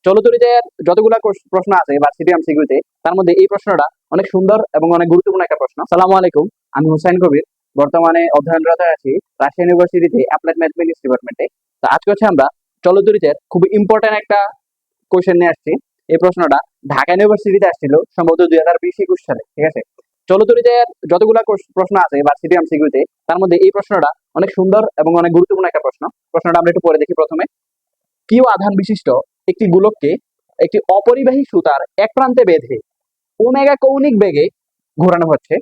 চলতরিতের যতগুলা প্রশ্ন আছে ভার্সিটি এমসিকিউতে, তার মধ্যে এই প্রশ্নটা অনেক সুন্দর এবং অনেক গুরুত্বপূর্ণ একটা প্রশ্ন। সালামু আলাইকুম, আমি হুসাইন কবির, বর্তমানে অধ্যয়নরত আছি রাজশাহী ইউনিভার্সিটিতে অ্যাপ্লাইড ম্যাথমেটিক্স ডিপার্টমেন্টে। তো আজকে হচ্ছে আমরা চলতরিতের খুব ইম্পর্টেন্ট একটা কোয়েশ্চেন নিয়ে আসছি। এই প্রশ্নটা ঢাকা ইউনিভার্সিটিতে আসছিল সম্ভবত 2020-21 সালে, ঠিক আছে। চলতরিতের যতগুলা প্রশ্ন আছে ভার্সিটি এমসিকিউতে, তার মধ্যে এই প্রশ্নটা অনেক সুন্দর এবং অনেক গুরুত্বপূর্ণ একটা প্রশ্ন। প্রশ্নটা আমরা একটু পরে দেখি। প্রথমে, কিউ আধান বিশিষ্ট একটি গোলককে একটি অপরিবাহী সুতার এক প্রান্তে বেঁধে ওমেগা কৌণিক বেগে ঘোরানো হচ্ছে।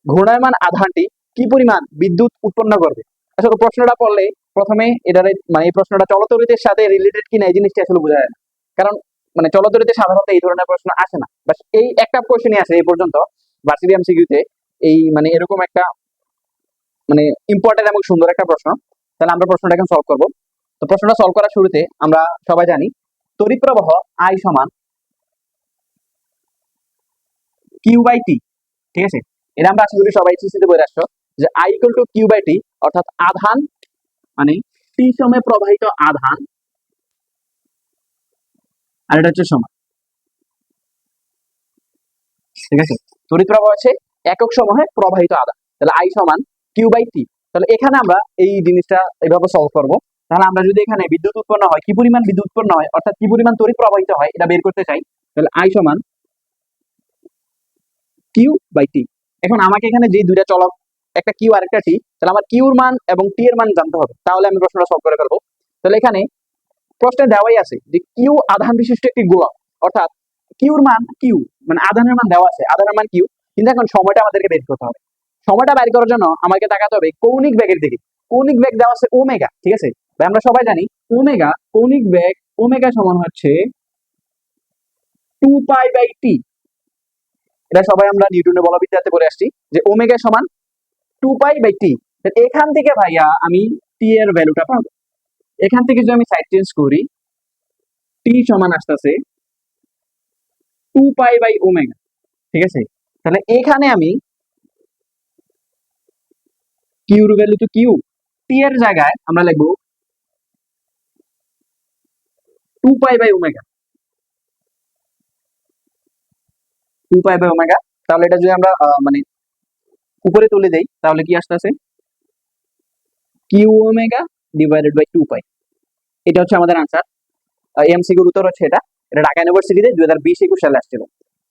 ঘূর্ণায়মান আধানটি কি পরিমাণ বিদ্যুৎ উৎপন্ন করবে? আসলে প্রশ্নটা পড়লে প্রথমে এটার মানে এই প্রশ্নটা চলতরিতের সাথে রিলেটেড কিনা এই জিনিসটা আসলে বোঝা যায় না। কারণ মানে চলতরিতে সাধারণত এই ধরনের প্রশ্ন আসে না, বাস এই একটা কোশ্চেনই আছে এই পর্যন্ত ভার্সিটি এমসিকিউতে। এই মানে এরকম একটা মানে ইম্পর্টেন্ট এবং সুন্দর একটা প্রশ্ন। তাহলে আমরা প্রশ্নটা এখন সলভ করব। তো প্রশ্নটা সলভ করার শুরুতে আমরা সবাই জানি তড়িৎ প্রবাহ আই সমান কিউ বাই টি, ঠিক আছে। এটা আমরা আশা করি সবাই সিসিতে বলে আসছো যে I equal to Q by T, অর্থাৎ আধান মানে টি সময়ে প্রবাহিত আধান, আর এটা হচ্ছে সময়, ঠিক আছে। তড়িৎ প্রবাহ আছে একক সময়ে প্রবাহিত আধান, তাহলে আই সমান কিউ বাই টি। তাহলে এখানে আমরা এই জিনিসটা এইভাবে সলভ করব। তাহলে আমরা যদি এখানে বিদ্যুৎ উৎপন্ন হয়, কি পরিমাণ বিদ্যুৎ উৎপন্ন হয়, অর্থাৎ কি পরিমাণ তড়িৎ প্রবাহিত হয়, এটা বের করতে চাই। তাহলে আই সমান কিউ বাই টি। এখন আমাকে এখানে যে দুইটা চলক, একটা কিউ আর একটা টি, তাহলে আমার কিউর মান এবং টি এর মান জানতে হবে, তাহলে আমি প্রশ্নটা সলভ করে ফেলবো। তাহলে এখানে প্রশ্নে দেওয়াই আছে যে কিউ আধান বিশিষ্ট একটি গোলক, অর্থাৎ কিউর মান কিউ, মানে আধানের মান দেওয়া আছে, আধানের মান কিউ। কিন্তু এখন সময়টা আমাদেরকে বের করতে হবে। সময়টা বের করার জন্য আমাকে তাকাতে হবে কৌণিক বেগের দিকে। কৌণিক বেগ দেওয়া আছে ওমেগা, ঠিক আছে। আমরা সবাই জানি ওমেগা, কৌণিক বেগ ওমেগা সমান হচ্ছে 2π/t। এটা সবাই আমরা নিউটনের বলবিদ্যাতে পড়ে আসছি যে ওমেগা সমান 2π/t। এখান থেকে ভাইয়া আমি টি এর ভ্যালুটা পাবো। এখান থেকে যদি আমি সাইড চেঞ্জ করি, টি সমান আসতেছে 2π/ওমেগা, ঠিক আছে। তাহলে এখানে আমি কিউর ভ্যালু তো কিউ, টি এর জায়গায় আমরা লিখবো 2π/ওমেগা, 2π/ওমেগা। তাহলে এটা যদি আমরা মানে উপরে তুলে দেই, তাহলে কি আসতেছে কিউ ওমেগা ডিভাইডেড বাই 2π। এটা হচ্ছে আমাদের আনসার। এমসিকিউর উত্তর হচ্ছে এটা। এটা ঢাকা ইউনিভার্সিটিতে 2020-21 সালে আসছিল।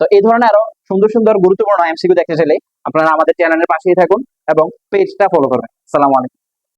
তো এই ধরনের আরো সুন্দর সুন্দর গুরুত্বপূর্ণ এমসিকিউ দেখতে চাইলে আপনারা আমাদের চ্যানেলের পাশেই থাকুন এবং পেজটা ফলো করবেন। আসসালামু আলাইকুম।